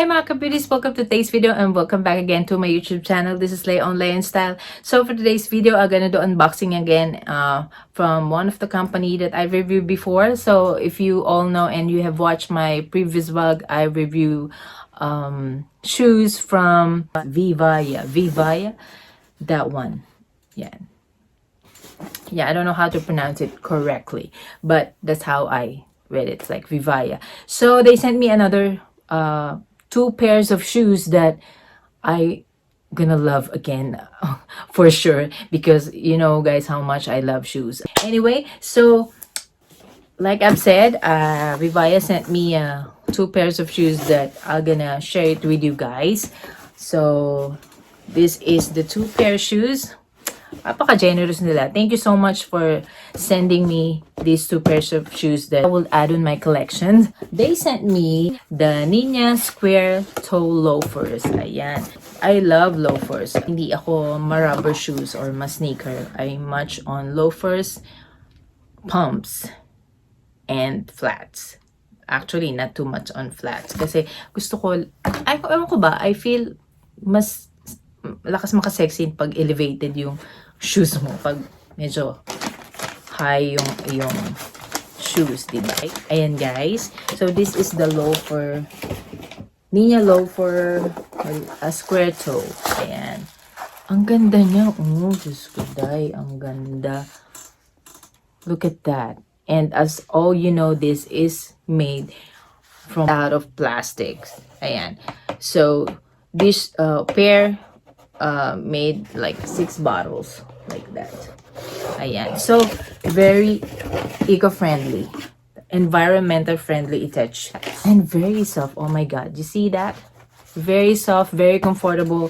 mga kabiris! Welcome to today's video and welcome back again to my YouTube channel. This is Lay on Lay and Style. So for today's video, I'm gonna do unboxing again from one of the company that I reviewed before. So if you all know and you have watched my previous vlog, I review shoes from VIVAIA, that one. Yeah, I don't know how to pronounce it correctly, but that's how I read it. It's like VIVAIA. So they sent me another two pairs of shoes that I gonna love again for sure, because you know guys how much I love shoes. Anyway, so like I've said, VIVAIA sent me two pairs of shoes that I'm gonna share it with you guys. So this is the two pair of shoes. Apaka-generous nila. Thank you so much for sending me these two pairs of shoes that I will add on my collection. They sent me the Ninja Square Toe Loafers. Ayan. I love loafers. Hindi ako ma-rubber shoes or ma-sneaker. I'm much on loafers, pumps, and flats. Actually, not too much on flats. Kasi gusto ko, ewan ko ba, I feel mas lakas maka-sexy pag elevated yung shoes mo, pag medyo high yung shoes, diba? Ayan guys, so this is the loafer, Ninja loafer, a square toe. Ayan, ang ganda niya. Oh, Diyos ko, day, ang ganda. Look at that. And as all you know, this is made from out of plastics. Ayan, so this pair made like 6 bottles like that. Ayan. So very eco-friendly, environmental friendly touch, and very soft. Oh my god, you see that? Very soft, very comfortable.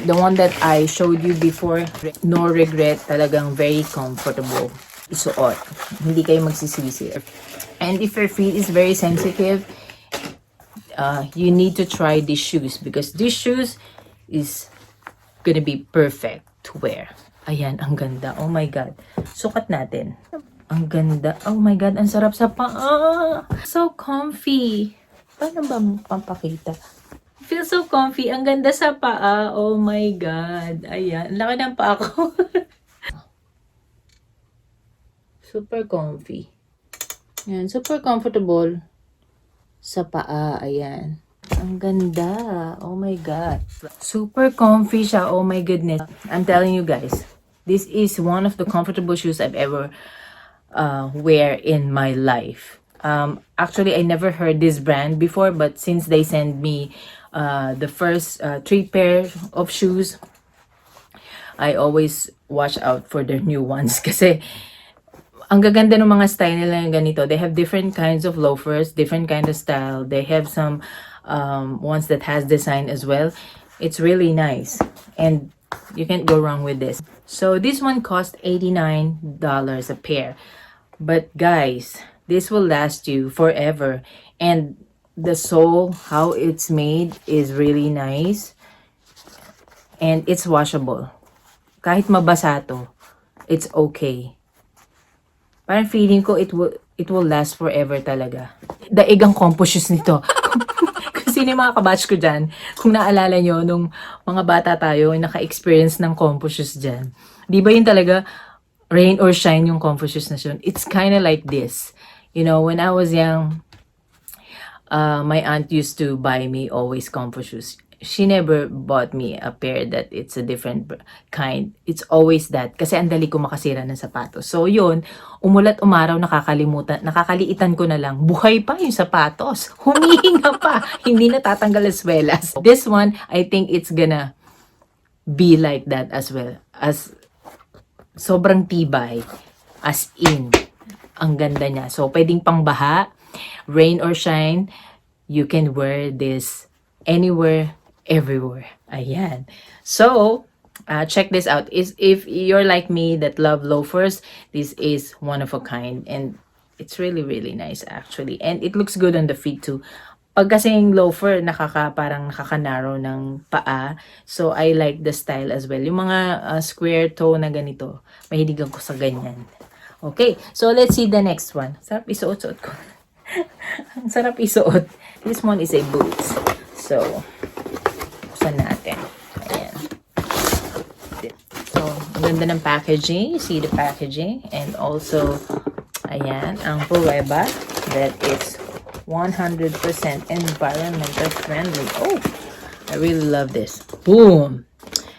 The one that I showed you before, no regret, talagang very comfortable isuot. Hindi kayo magsisisi. And if your feet is very sensitive, you need to try these shoes, because these shoes is gonna be perfect to wear. Ayan, ang ganda. Oh my god. Sukat natin. Ang ganda. Oh my god, ang sarap sa paa. So comfy. Paano ba pampakita? Feel so comfy. Ang ganda sa paa. Oh my god. Ayan. Ang laki ng paa ko. Super comfy. Ayan, super comfortable sa paa. Ayan. Ang ganda. Oh my god. Super comfy siya. Oh my goodness. I'm telling you guys, this is one of the comfortable shoes I've ever wear in my life. Actually, I never heard this brand before, but since they sent me the first 3 pair of shoes, I always watch out for their new ones. Kasi ang gaganda ng mga style nila yung ganito. They have different kinds of loafers, different kind of style. They have some ones that has design as well. It's really nice, and you can't go wrong with this. So this one cost $89 a pair, but guys, this will last you forever. And the sole, how it's made, is really nice, and it's washable. Kahit mabasa to, it's okay. Parang feeling ko it will last forever talaga. Daig ang compo shoes nito. Sino yung mga kabatch ko dyan, kung naalala nyo, nung mga bata tayo, naka-experience ng compo shoes dyan. Di ba yun talaga, rain or shine yung compo shoes na yun? It's kind of like this. You know, when I was young, my aunt used to buy me always compo shoes. She never bought me a pair that it's a different kind. It's always that. Kasi ang dali ko makasira ng sapatos. So yun, umulat umaraw, nakakaliitan ko na lang. Buhay pa yung sapatos. Humihinga pa. Hindi na tatanggal as well as. This one, I think it's gonna be like that as well. As sobrang tibay. As in. Ang ganda niya. So pwedeng pangbaha, rain or shine, you can wear this anywhere, everywhere. Ayan. So, check this out. If you're like me that love loafers, this is one of a kind, and it's really really nice actually, and it looks good on the feet too. Pag kasing loafer, parang nakaka-narrow ng paa, so I like the style as well. Yung mga square toe na ganito, mahilig ako sa ganyan. Okay, so let's see the next one. Sarap isuot-suot ko. Ang sarap isuot. This one is a boots. So, buksan natin. Ayan. So, ang ganda ng packaging. You see the packaging. And also, ayan, ang pruweba that it's 100% environmental friendly. Oh, I really love this. Boom!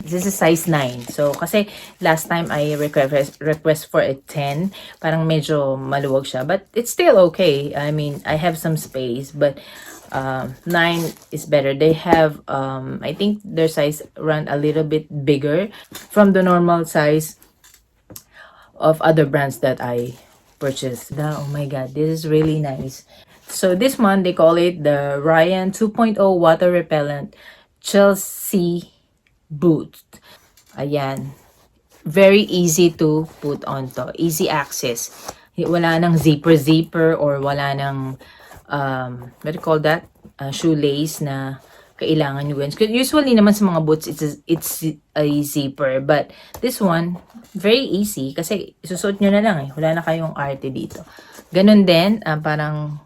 This is size 9. So, kasi last time I request for a 10. Parang medyo maluwag siya. But it's still okay. I mean, I have some space. But 9 is better. They have, I think their size run a little bit bigger from the normal size of other brands that I purchased. Oh my god, this is really nice. So this one, they call it the Ryan 2.0 Water Repellent Chelsea Boot. Ayan. Very easy to put on to. Easy access. Wala nang zipper or wala nang what do you call that? Shoelace na kailangan nyo. Usually naman sa mga boots, it's a zipper. But this one, very easy. Kasi isusuot nyo na lang eh. Wala na kayong arte dito. Ganun din, parang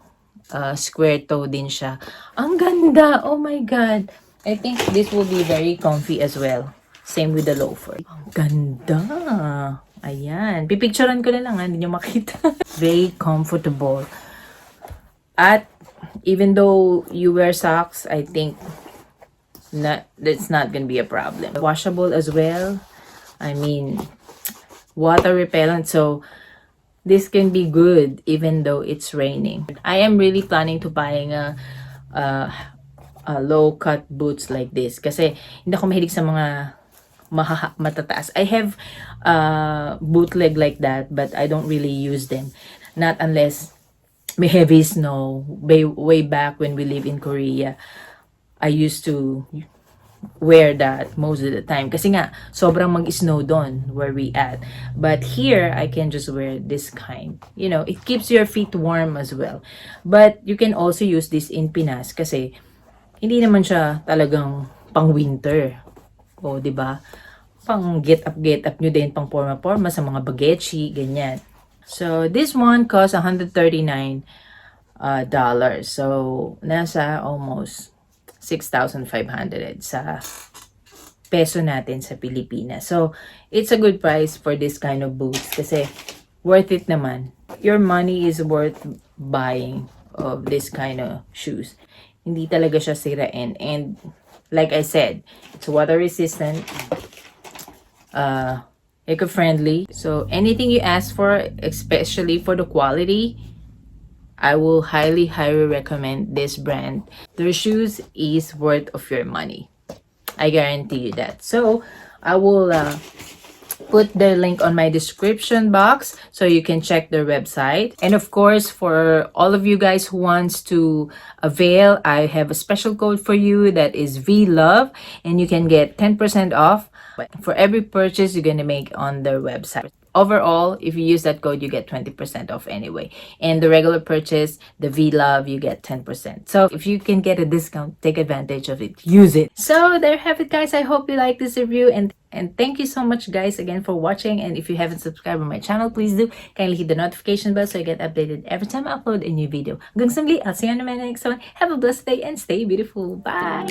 square toe din siya. Ang ganda! Oh my God! I think this will be very comfy as well. Same with the loafer. Ang ganda! Ayan. Pipicturean ko na lang, hindi nyo makita. Very comfortable. At even though you wear socks, I think that's not gonna be a problem. Washable as well. I mean, water repellent. So this can be good even though it's raining. I am really planning to buying a low cut boots like this kasi hindi ako mahilig sa mga matataas. I have bootleg like that, but I don't really use them. Not unless may heavy snow. Way back when we live in Korea, I used to wear that most of the time. Kasi nga, sobrang mag-snow doon where we at. But here, I can just wear this kind. You know, it keeps your feet warm as well. But you can also use this in Pinas kasi hindi naman siya talagang pang winter. O, di ba? Pang get up nyo din, pang forma sa mga bagechi, ganyan. So, this one costs $139. So, nasa almost 6,500 sa peso natin sa Pilipinas. So, it's a good price for this kind of boots kasi worth it naman. Your money is worth buying of this kind of shoes. Hindi talaga siya sirain. And like I said, it's water resistant, eco-friendly. So anything you ask for, especially for the quality, I will highly recommend this brand. Their shoes is worth of your money. I guarantee you that. So I will put the link on my description box so you can check their website. And of course, for all of you guys who wants to avail, I have a special code for you that is VLOVE, and you can get 10% off for every purchase you're gonna make on their website. Overall, if you use that code, you get 20% off anyway. And the regular purchase, the VLOVE, you get 10%. So if you can get a discount, take advantage of it. Use it. So there you have it, guys. I hope you like this review. And thank you so much, guys, again for watching. And if you haven't subscribed to my channel, please do. Kindly hit the notification bell so you get updated every time I upload a new video. Hanggang sa muli, I'll see you on the next one. Have a blessed day and stay beautiful. Bye!